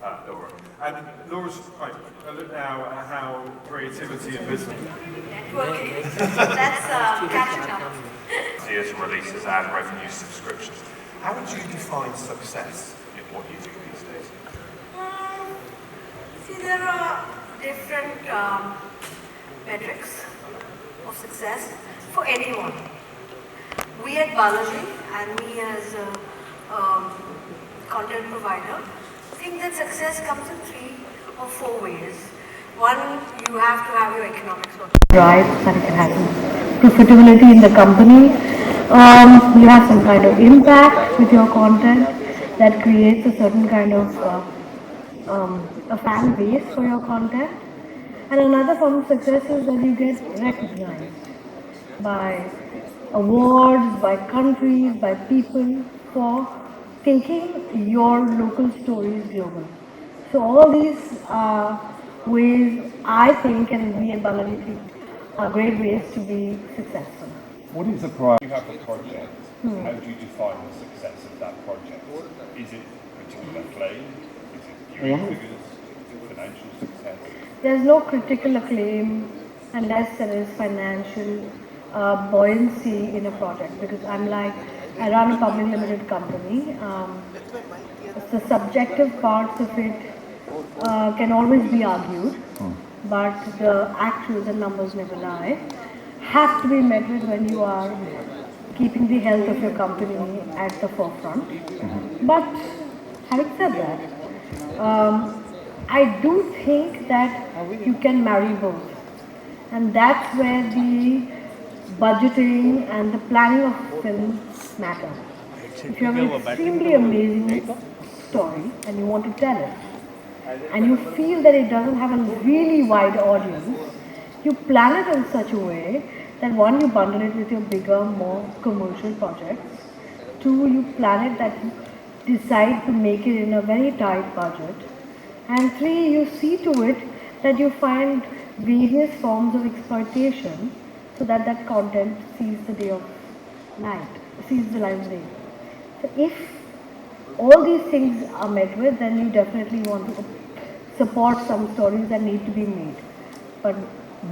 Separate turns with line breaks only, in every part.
Laura. And Laura's right. Look now at how creativity and business.
Networking. That's catching up.
Theatre releases and revenue subscriptions. How would you define success in what you do these days?
See, there are different metrics of success for anyone. We at Balaji and me as a content provider think that success comes in 3 or 4 ways. One, you have to have your economics work. Right, that it can happen. Profitability in the company. You have some kind of impact with your content that creates a certain kind of a fan base for your content. And another form of success is that you get recognized by awards, by countries, by people for taking your local stories global. So all these ways I think and we at Balaji think are great ways to be successful.
What is the price? You have a project. How do you define the success of that project? Is it critical acclaim? Is it viewing figures? Is it financial success?
There's no critical acclaim unless there is financial buoyancy in a project, because I run a public limited company. The subjective parts of it can always be argued, but the numbers never lie, have to be met with when you are keeping the health of your company at the forefront. But having said that, I do think that you can marry both, and that's where the budgeting and the planning of films matter. If you have an extremely amazing story and you want to tell it, and you feel that it doesn't have a really wide audience, you plan it in such a way that one, you bundle it with your bigger, more commercial projects. Two, you plan it that you decide to make it in a very tight budget. And three, you see to it that you find various forms of exploitation so that that content sees the day of night, sees the light of day. So if all these things are met with, then you definitely want to support some stories that need to be made. But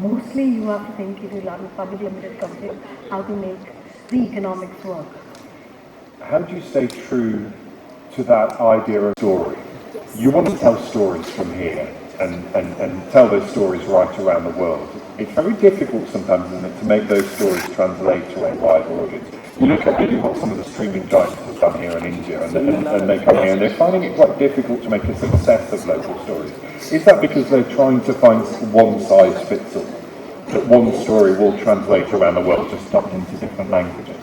mostly you have to think, if you run a public limited company, how to make the economics work.
How do you stay true to that idea of story? You want to tell stories from here and tell those stories right around the world. It's very difficult sometimes, isn't it, to make those stories translate to a wide audience. You look at really what some of the streaming giants have done here in India, and they come here and they're finding it quite difficult to make a success of local stories. Is that because they're trying to find one size fits all? That one story will translate around the world, just not into different languages?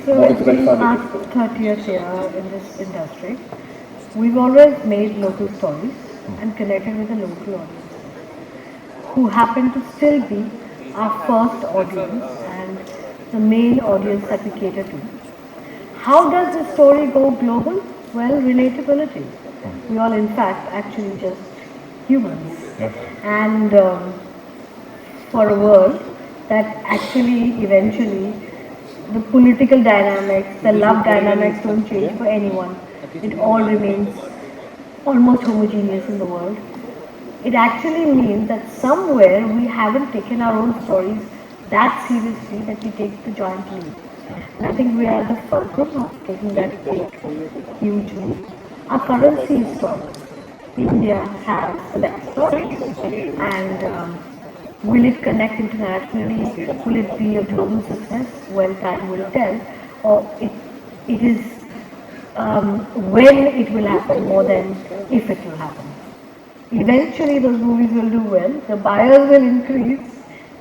So it's been our 30th year in this industry. We've always made local stories and connected with a local audience, who happen to still be our first audience and the main audience that we cater to. How does the story go global? Well, relatability. We all, in fact, actually just humans. And for a world that actually eventually the political dynamics, the love dynamics don't change for anyone. It all remains almost homogeneous in the world. It actually means that somewhere we haven't taken our own stories that seriously that we take the joint lead. And I think we are the fulcrum of taking that big, huge lead. Our currency is stories. India has the best stories. And will it connect internationally? Will it be a global success? Well, time will tell. Or it is when it will happen more than if it will happen. Eventually those movies will do well, the buyers will increase,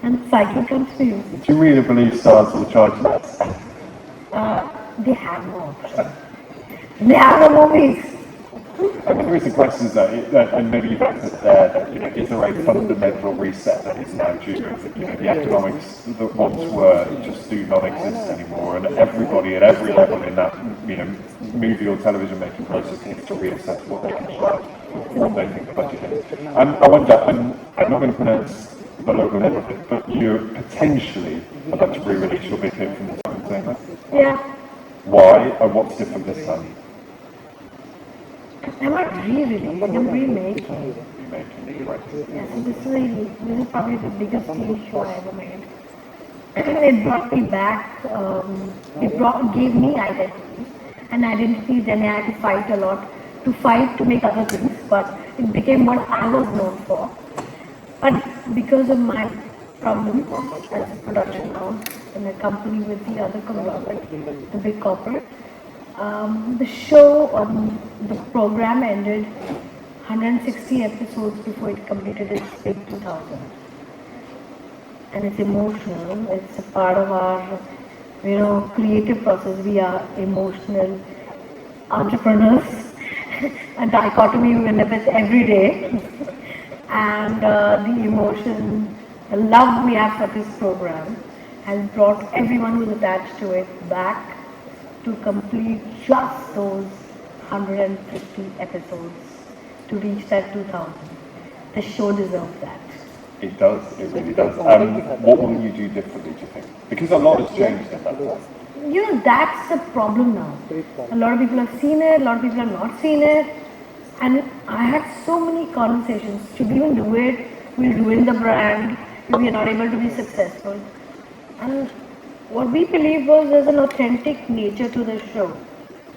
and the cycle continues.
Do you really believe stars will charge less?
They have no option. They have no movies.
I mean, there is a question that, and maybe you've answered there, that, is there a fundamental reset that is now due? The economics that once were just do not exist anymore, and everybody at every level in that movie or television making process needs to reassess what they can charge, what they think the budget is. I wonder, I'm not going to pronounce the local name, but you're potentially about to re-release your big hit from the time, saying that?
Yeah.
Why, and what's different this time?
I'm not re-releasing, I'm remaking.
Remaking, right?
Yeah, so this is probably the biggest TV show I ever made. It brought me back, gave me identity. And identity, then I had to fight a lot to fight to make other things, but it became what I was known for. But because of my problem as a production house in a company with the other conglomerate, the big corporate, the show on the program ended 160 episodes before it completed its big 2000. And it's emotional. It's a part of our, creative process. We are emotional entrepreneurs. A dichotomy we live with every day. And the emotion, the love we have for this program has brought everyone who's attached to it back to complete just those 150 episodes to reach that 2000. The show deserves that.
It does, it really does. What will you do differently, do you think? Because a lot has changed in that time.
That's the problem now. A lot of people have seen it, a lot of people have not seen it. And I had so many conversations. Should we even do it? We'll ruin the brand if we are not able to be successful. And what we believed was there's an authentic nature to the show,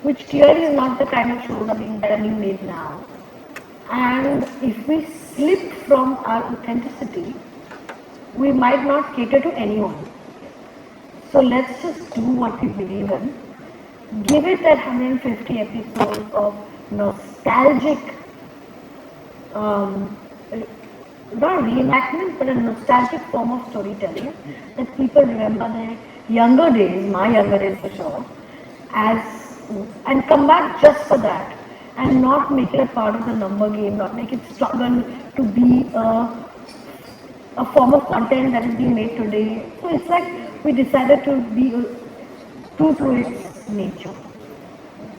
which clearly is not the kind of shows that are being made now. And if we slip from our authenticity, we might not cater to anyone. So let's just do what we believe in. Give it that 150 episodes of nostalgic, not reenactment, but a nostalgic form of storytelling that people remember their younger days, my younger days for sure, and come back just for that. And not make it a part of the number game, not make it struggle to be a form of content that is being made today. So it's like we decided to be true to its nature.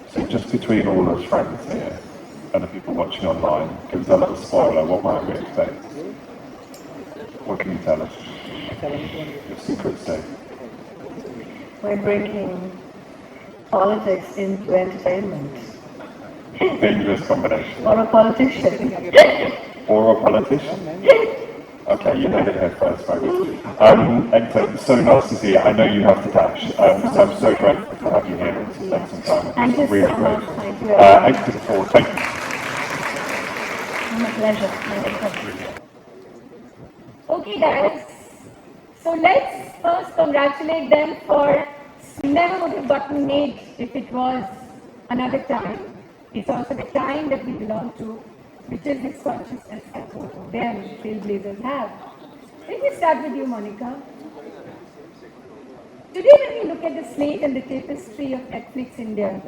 So just between all us friends here and the people watching online, give us a little spoiler, what might we expect? What can you tell us? Your secrets, Dave.
We're bringing politics into entertainment.
Dangerous combination.
Or a politician.
Or a politician. Okay, you heard it here first, folks. Ekta, so nice to see you. I know you have to dash, so I'm so grateful to have you here and to spend some time.
Thank you
really
so
great.
much. Thank you.
Ekta Kapoor, thank you.
My pleasure. My pleasure.
Okay guys, so let's first congratulate them for never would have gotten made if it was another time. It's also the time that we belong to, which is this consciousness that both of them trailblazers have. Let me start with you, Monica. Today when we look at the slate and the tapestry of Netflix India,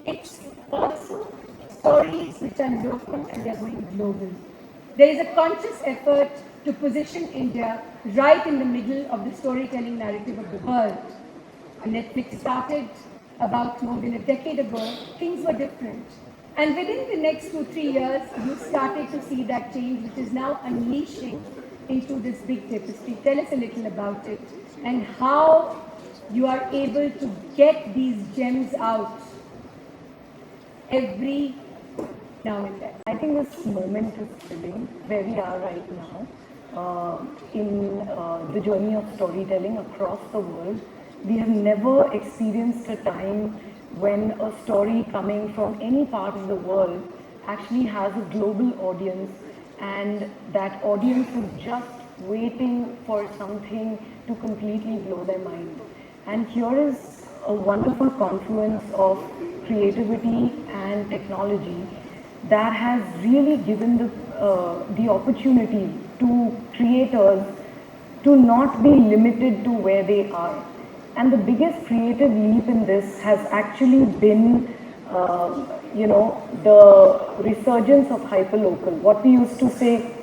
it's also stories which are local and they're going global. There is a conscious effort to position India right in the middle of the storytelling narrative of the world. When Netflix started about more than a decade ago, things were different. And within the next 2-3 years, you started to see that change, which is now unleashing into this big tapestry. Tell us a little about it and how you are able to get these gems out every now and then.
I think this moment is thrilling, where we are right now in the journey of storytelling across the world. We have never experienced a time when a story coming from any part of the world actually has a global audience, and that audience is just waiting for something to completely blow their mind. And here is a wonderful confluence of creativity and technology that has really given the opportunity to creators to not be limited to where they are. And the biggest creative leap in this has actually been, the resurgence of hyperlocal. What we used to say,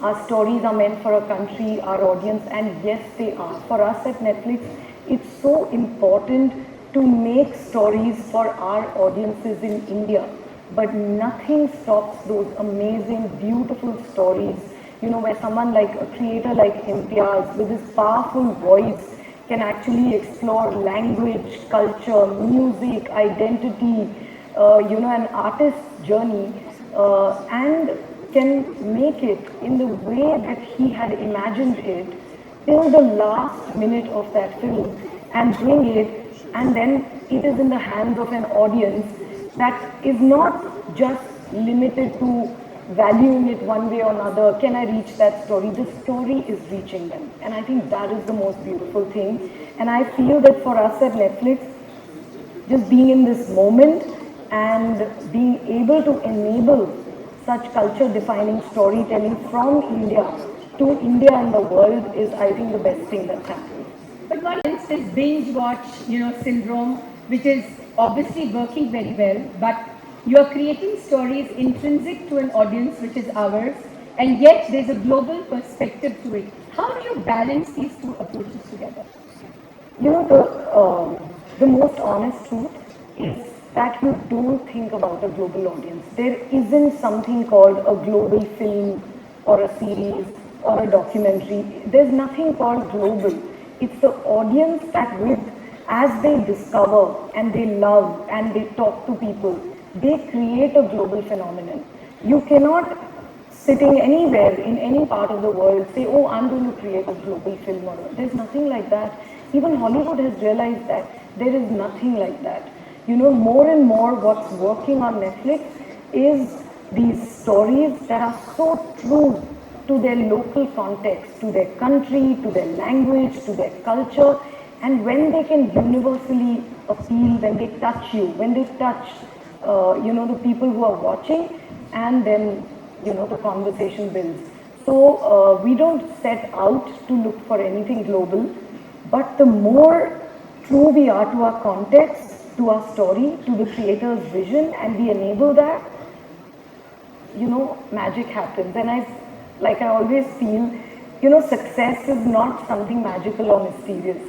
our stories are meant for a country, our audience, and yes, they are. For us at Netflix, it's so important to make stories for our audiences in India. But nothing stops those amazing, beautiful stories, where someone like a creator like Imtiaz, with his powerful voice, can actually explore language, culture, music, identity, an artist's journey and can make it in the way that he had imagined it till the last minute of that film and bring it, and then it is in the hands of an audience that is not just limited to valuing it one way or another. Can I reach that story? The story is reaching them, and I think that is the most beautiful thing. And I feel that for us at Netflix, just being in this moment and being able to enable such culture defining storytelling from India to India and the world is, I think, the best thing that's happened.
But one else is binge watch, syndrome, which is obviously working very well, but you are creating stories intrinsic to an audience which is ours, and yet there's a global perspective to it. How do you balance these two approaches together?
The most honest truth is that you don't think about a global audience. There isn't something called a global film or a series or a documentary. There's nothing called global. It's the audience that as they discover and they love and they talk to people, they create a global phenomenon. You cannot, sitting anywhere in any part of the world, say, oh, I'm going to create a global film. There's nothing like that. Even Hollywood has realized that there is nothing like that. More and more what's working on Netflix is these stories that are so true to their local context, to their country, to their language, to their culture. And when they can universally appeal, when they touch you, when they touch, the people who are watching, and then, the conversation builds. So we don't set out to look for anything global, but the more true we are to our context, to our story, to the creator's vision, and we enable that, magic happens. And I always feel, success is not something magical or mysterious.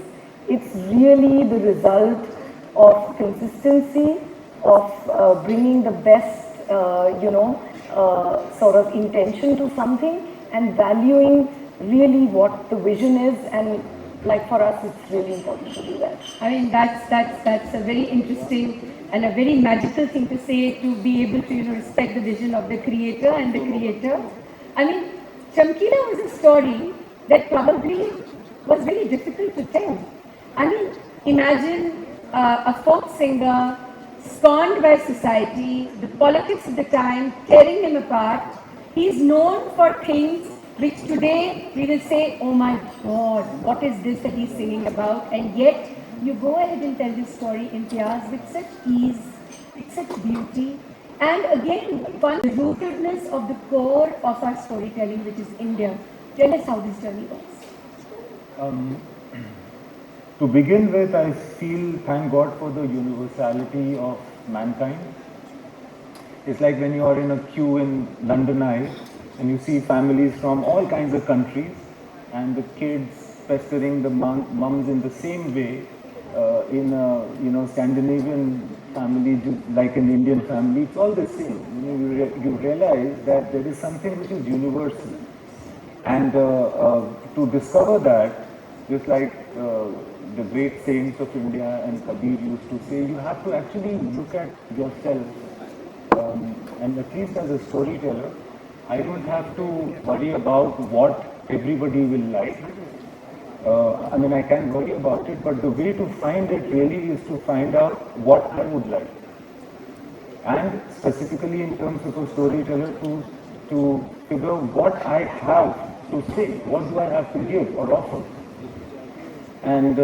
It's really the result of consistency, of bringing the best, sort of intention to something and valuing really what the vision is. And like for us, it's really important to do that.
I mean, that's a very interesting and a very magical thing to say, to be able to respect the vision of the creator and the creator. I mean, Chamkila was a story that probably was very difficult to tell. I mean, imagine a folk singer scorned by society, the politics of the time tearing him apart. He's known for things which today we will say, oh my God, what is this that he's singing about? And yet, you go ahead and tell this story, Imtiaz, with such ease, with such beauty. And again, the rootedness of the core of our storytelling, which is India. Tell us how this journey was.
To begin with, I feel, thank God for the universality of mankind. It's like when you are in a queue in London Eye and you see families from all kinds of countries and the kids pestering the mums in the same way in a Scandinavian family, like an Indian family. It's all the same. You realize that there is something which is universal. And to discover that, just like the great saints of India and Kabir used to say, you have to actually look at yourself. And at least as a storyteller, I don't have to worry about what everybody will like. I can worry about it, but the way to find it really is to find out what I would like. And specifically in terms of a storyteller, to figure what I have to say, what do I have to give or offer. And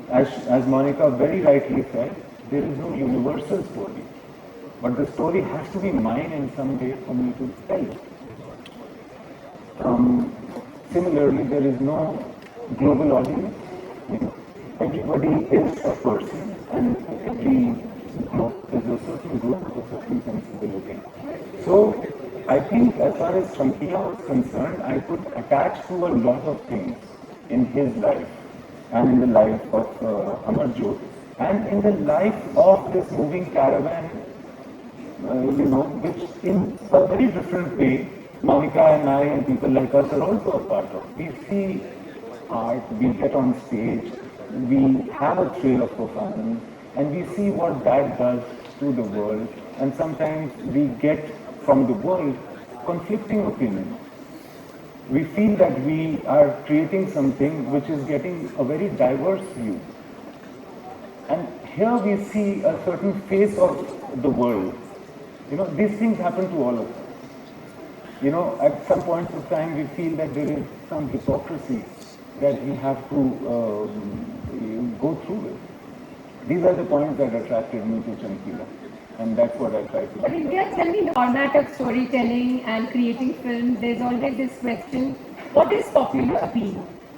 as Monica very rightly said, there is no universal story, but the story has to be mine in some way for me to tell it. Similarly, there is no global audience. Everybody is a person, and every is a certain group with a certain sensibility. So, I think as far as Chamkila was concerned, I could attach to a lot of things in his life and in the life of Amarjot and in the life of this moving caravan, which in a very different way, Monica and I and people like us are also a part of. We see art, we get on stage, we have a trail of performance, and we see what that does to the world, and sometimes we get from the world conflicting opinions. We feel that we are creating something which is getting a very diverse view. And here we see a certain face of the world. You know, these things happen to all of us. You know, at some points of time we feel that there is some hypocrisy that we have to go through with. These are the points that attracted me to Chamkila, and that's what I try to do.
But Imtiaz, tell me, the format of storytelling and creating films, there's always this question, what is popular appeal?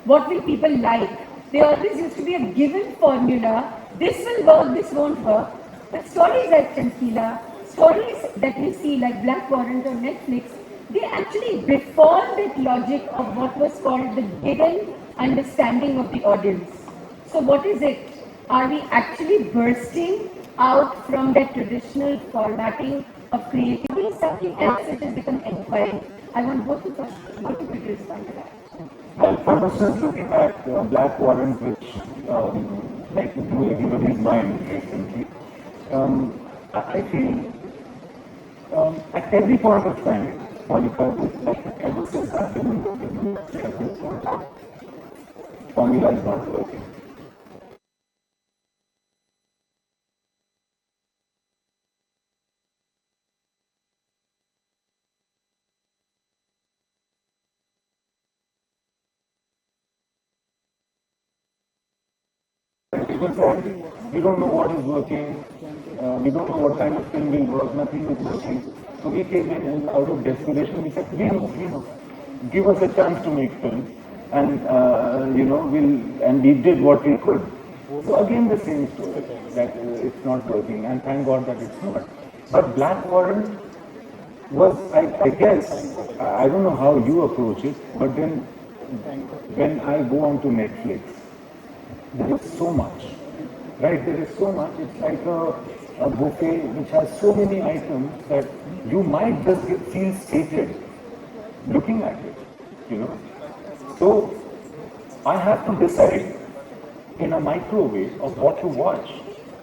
What will people like? There always used to be a given formula, this will work, this won't work. But stories like Chamkila, stories that we see like Black Warrant on Netflix, they actually default that logic of what was called the given understanding of the audience. So what is it? Are we actually bursting out from that traditional formatting of creativity, something else which has become inquiry? I want both of us to respond to that.
Well, I was just looking at Black Warrant, which like everybody's mind recently. I feel at every point of time, Monica was like, ever since I've been in the formula is not working. We don't know what is working, we don't know what kind of film will work, nothing is working. So we came in and out of desperation, we said, we know, give us a chance to make films. And, and we did what we could. So again the same story, that it's not working, and thank God that it's not. But Black Warrant was, I guess, I don't know how you approach it, but then when I go on to Netflix, there is so much, right? There is so much. It's like a buffet which has so many items that you might just feel sated looking at it, you know. So I have to decide in a microwave of what to watch.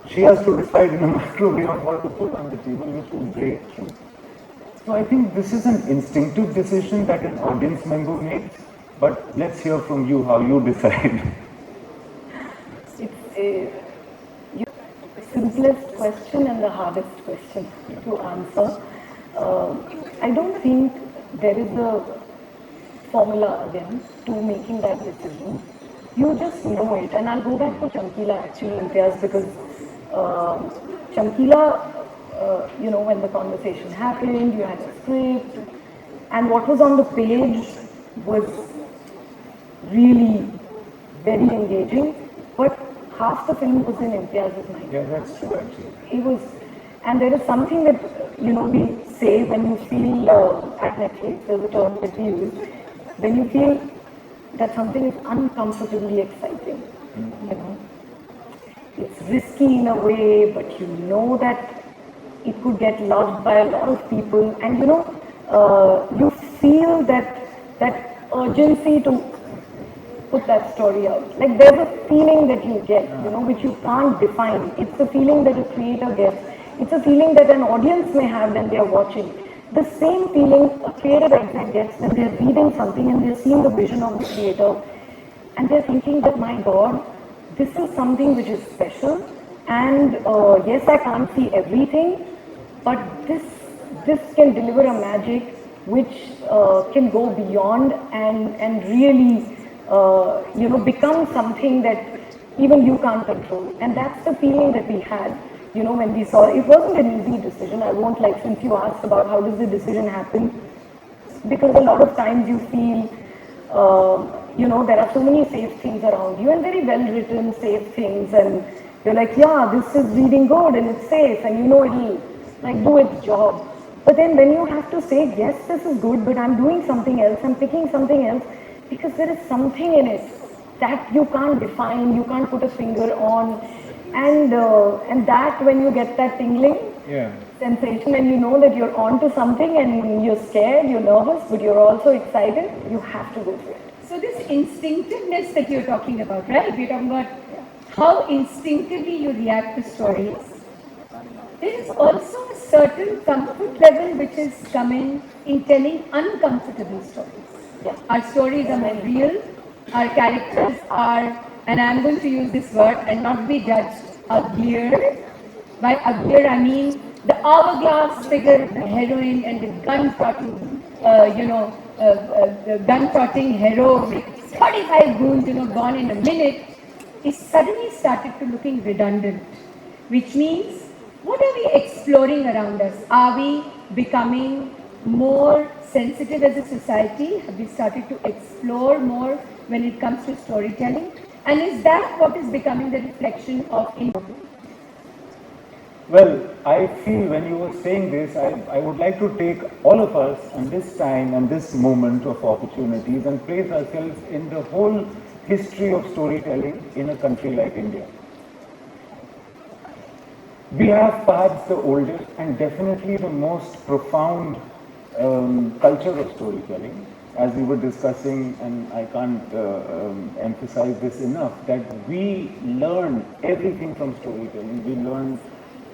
She has to decide in a microwave of what to put on the table, which will break through. So I think this is an instinctive decision that an audience member makes. But let's hear from you how you decide.
It's the simplest question and the hardest question to answer. I don't think there is a formula again to making that decision. You just know it. And I'll go back to Chamkila actually, Imtiaz, because Chamkila, when the conversation happened, you had a script, and what was on the page was really very engaging, but half the film was in Imtiaz's mind.
Yeah, that's true actually.
It was, and there is something that, we say when you feel at Netflix, there's a term that we use, when you feel that something is uncomfortably exciting, It's risky in a way, but you know that it could get loved by a lot of people, and you feel that urgency to put that story out. Like there's a feeling that you get, which you can't define. It's a feeling that a creator gets. It's a feeling that an audience may have when they are watching. The same feeling a creator gets when they're reading something and they're seeing the vision of the creator, and they're thinking that, my God, this is something which is special, and yes, I can't see everything, but this can deliver a magic which can go beyond and really become something that even you can't control. And that's the feeling that we had, when we saw it. It wasn't an easy decision. I won't, since you asked about how does the decision happen, because a lot of times you feel, there are so many safe things around you and very well written safe things, and you're like, yeah, this is reading good and it's safe, and it'll do its job. But then when you have to say, yes, this is good, but I'm doing something else, I'm picking something else, because there is something in it that you can't define, you can't put a finger on, and that when you get that tingling sensation and you know that you're onto something and you're scared, you're nervous, but you're also excited, you have to go for it.
So this instinctiveness that you're talking about, right? We're talking about how instinctively you react to stories. there is also a certain comfort level which is coming in telling uncomfortable stories. Yeah. Our stories are more real, our characters are, and I'm going to use this word and not be judged, uglier. By uglier, I mean the hourglass figure, the heroine, and the gun-trotting, the gun-trotting hero with 35 goons, gone in a minute, is suddenly started to looking redundant, which means, what are we exploring around us? Are we becoming more sensitive as a society? Have we started to explore more when it comes to storytelling? And is that what is becoming the reflection of India?
Well, I feel when you were saying this, I would like to take all of us and this time and this moment of opportunities and place ourselves in the whole history of storytelling in a country like India. We have perhaps the oldest and definitely the most profound culture of storytelling. As we were discussing, and I can't emphasize this enough, that we learn everything from storytelling. We learn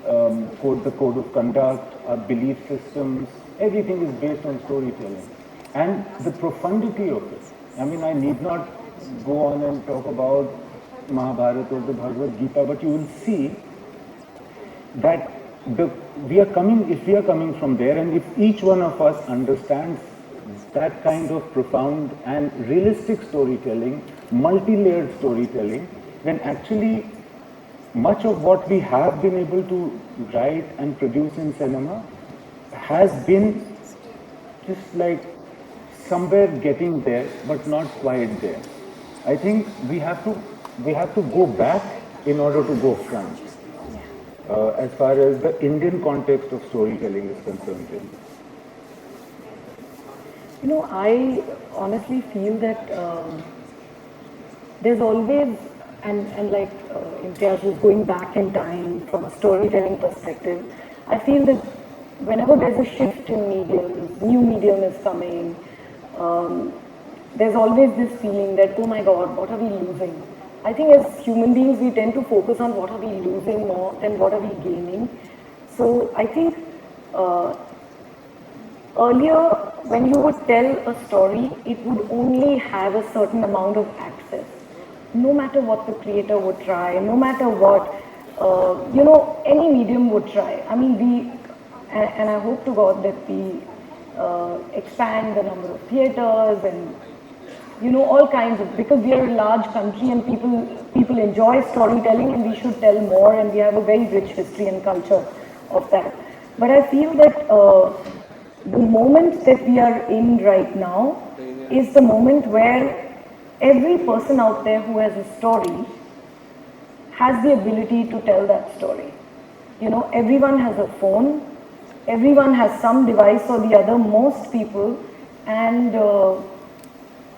the code of conduct, our belief systems, everything is based on storytelling. And the profundity of it. I mean, I need not go on and talk about Mahabharata or the Bhagavad Gita, but you will see that if we are coming from there, and if each one of us understands that kind of profound and realistic storytelling, multi-layered storytelling, then actually much of what we have been able to write and produce in cinema has been just like somewhere getting there, but not quite there. I think we have to go back in order to go front. As far as the Indian context of storytelling is concerned.
I honestly feel that there's always, and like Imtiaz is going back in time from a storytelling perspective, I feel that whenever there's a shift in medium, new medium is coming, there's always this feeling that, oh my God, what are we losing? I think as human beings, we tend to focus on what are we losing more than what are we gaining. So I think earlier, when you would tell a story, it would only have a certain amount of access. No matter what the creator would try, no matter what, any medium would try. I mean, and I hope to God that we expand the number of theaters and all kinds of, because we are a large country and people enjoy storytelling and we should tell more, and we have a very rich history and culture of that. But I feel that the moment that we are in right now is the moment where every person out there who has a story has the ability to tell that story. Everyone has a phone, everyone has some device or the other, most people, and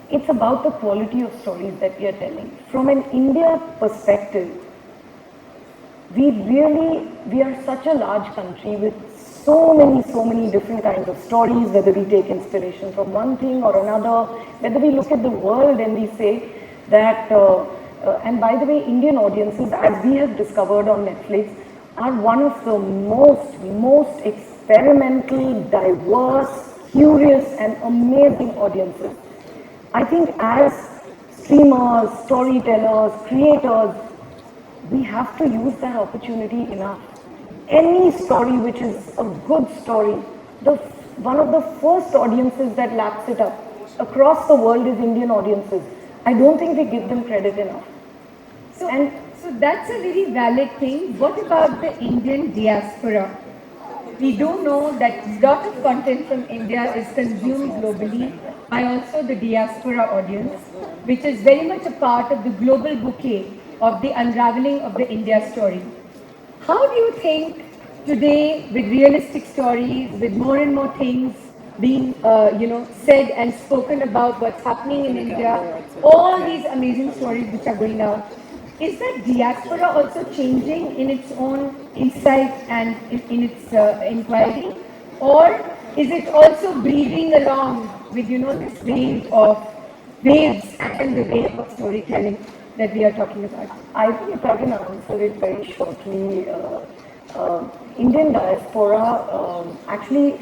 it's about the quality of stories that we are telling. From an India perspective, we are such a large country with so many different kinds of stories, whether we take inspiration from one thing or another, whether we look at the world and we say that, and by the way, Indian audiences, as we have discovered on Netflix, are one of the most experimental, diverse, curious and amazing audiences. I think as streamers, storytellers, creators, we have to use that opportunity enough. Any story which is a good story, one of the first audiences that laps it up across the world is Indian audiences. I don't think we give them credit enough.
So that's a very valid thing. What about the Indian diaspora? We do know that a lot of content from India is consumed globally by also the diaspora audience, which is very much a part of the global bouquet of the unraveling of the India story. How do you think today, with realistic stories, with more and more things being said and spoken about what's happening in India, all these amazing stories which are going out, is that diaspora also changing in its own insight and in its inquiry? Or is it also breathing along with, this waves and the wave of storytelling that we are talking about?
I think if I can answer it very shortly, Indian diaspora actually,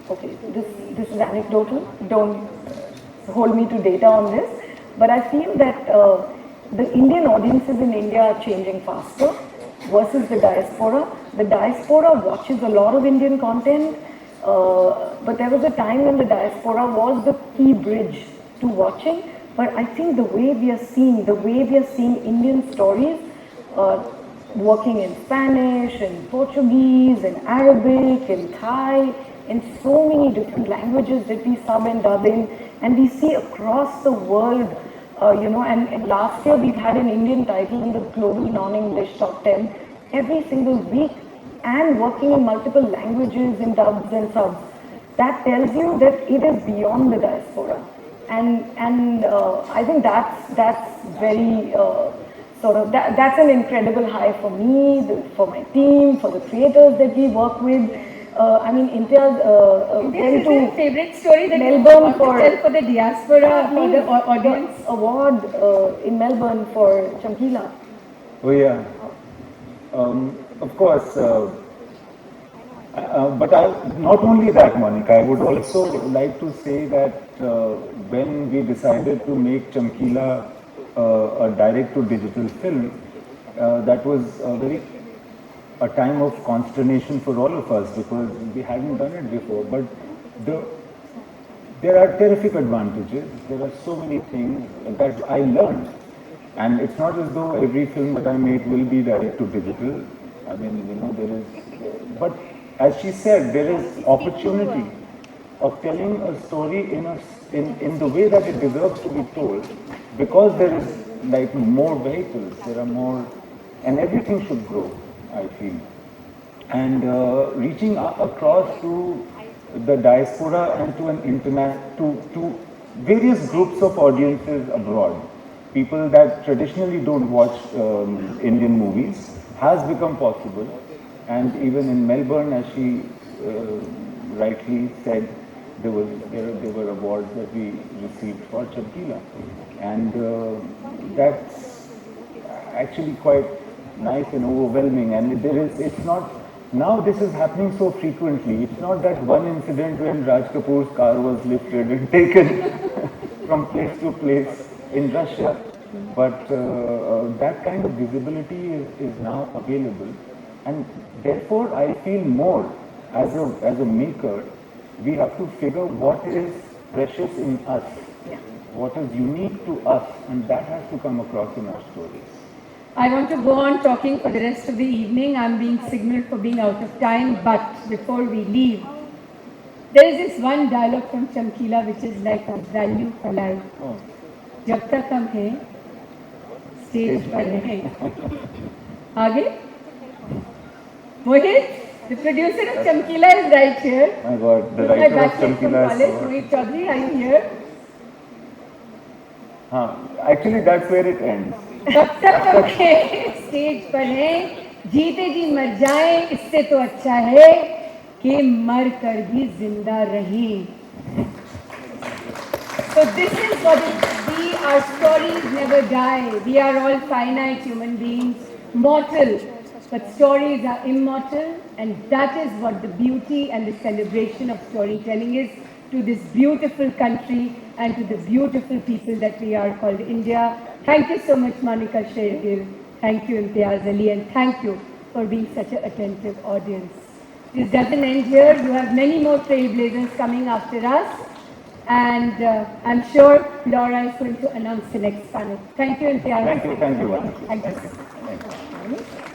okay, this is anecdotal, don't hold me to data on this, but I feel that the Indian audiences in India are changing faster versus the diaspora. The diaspora watches a lot of Indian content, but there was a time when the diaspora was the key bridge to watching. But I think the way we are seeing Indian stories working in Spanish, in Portuguese, in Arabic, in Thai, in so many different languages that we sub and dub in, and we see across the world, and last year we've had an Indian title in the global non-English top 10 every single week, and working in multiple languages in dubs and subs. That tells you that it is beyond the diaspora, and I think that's very that's an incredible high for me, for my team, for the creators that we work with. I mean, Imtiaz went to
your favorite story that
Melbourne
you want to tell for the diaspora, for the audience.
Award in Melbourne for Chamkila.
Oh yeah. Of course. But not only that, Monica, I would also like to say that when we decided to make Chamkila a direct-to-digital film, that was a time of consternation for all of us because we hadn't done it before. But there are terrific advantages. There are so many things that I learned. And it's not as though every film that I make will be direct-to-digital. I mean, there is... But as she said, there is opportunity of telling a story in the way that it deserves to be told, because there is like more vehicles, there are more, and everything should grow, I feel. And reaching across to the diaspora and to an internet, to various groups of audiences abroad, people that traditionally don't watch Indian movies, has become possible. And even in Melbourne, as she rightly said, there were awards that we received for Chamkila. And that's actually quite nice and overwhelming. And it's not, now this is happening so frequently. It's not that one incident when Raj Kapoor's car was lifted and taken from place to place in Russia. But that kind of visibility is now available. And therefore, I feel more as a maker, we have to figure what is precious in us, what is unique to us, and that has to come across in our stories.
I want to go on talking for the rest of the evening. I'm being signaled for being out of time, but before we leave, there is this one dialogue from Chamkila which is like a value for life. जब तक हम हैं, stage पर हैं. आगे? Mohit, the producer of Chamkila is right here.
My God, the writer of Chamkila is
Mohit Chaudhary, are you here?
Actually, that's where it ends.
तब तक हम स्टेज पर हैं, जीते जी मर जाएं, इससे तो अच्छा है कि मर कर भी जिंदा रहें. So this is what our stories never die. We are all finite human beings, mortal. But stories are immortal, and that is what the beauty and the celebration of storytelling is to this beautiful country and to the beautiful people that we are called India. Thank you so much, Monica Shaikh. Thank you, Imtiaz Ali, and thank you for being such an attentive audience. This doesn't end here. You have many more trailblazers coming after us, and I'm sure Laura is going to announce the next panel. Thank you, Imtiaz.
Thank you.
Thank you.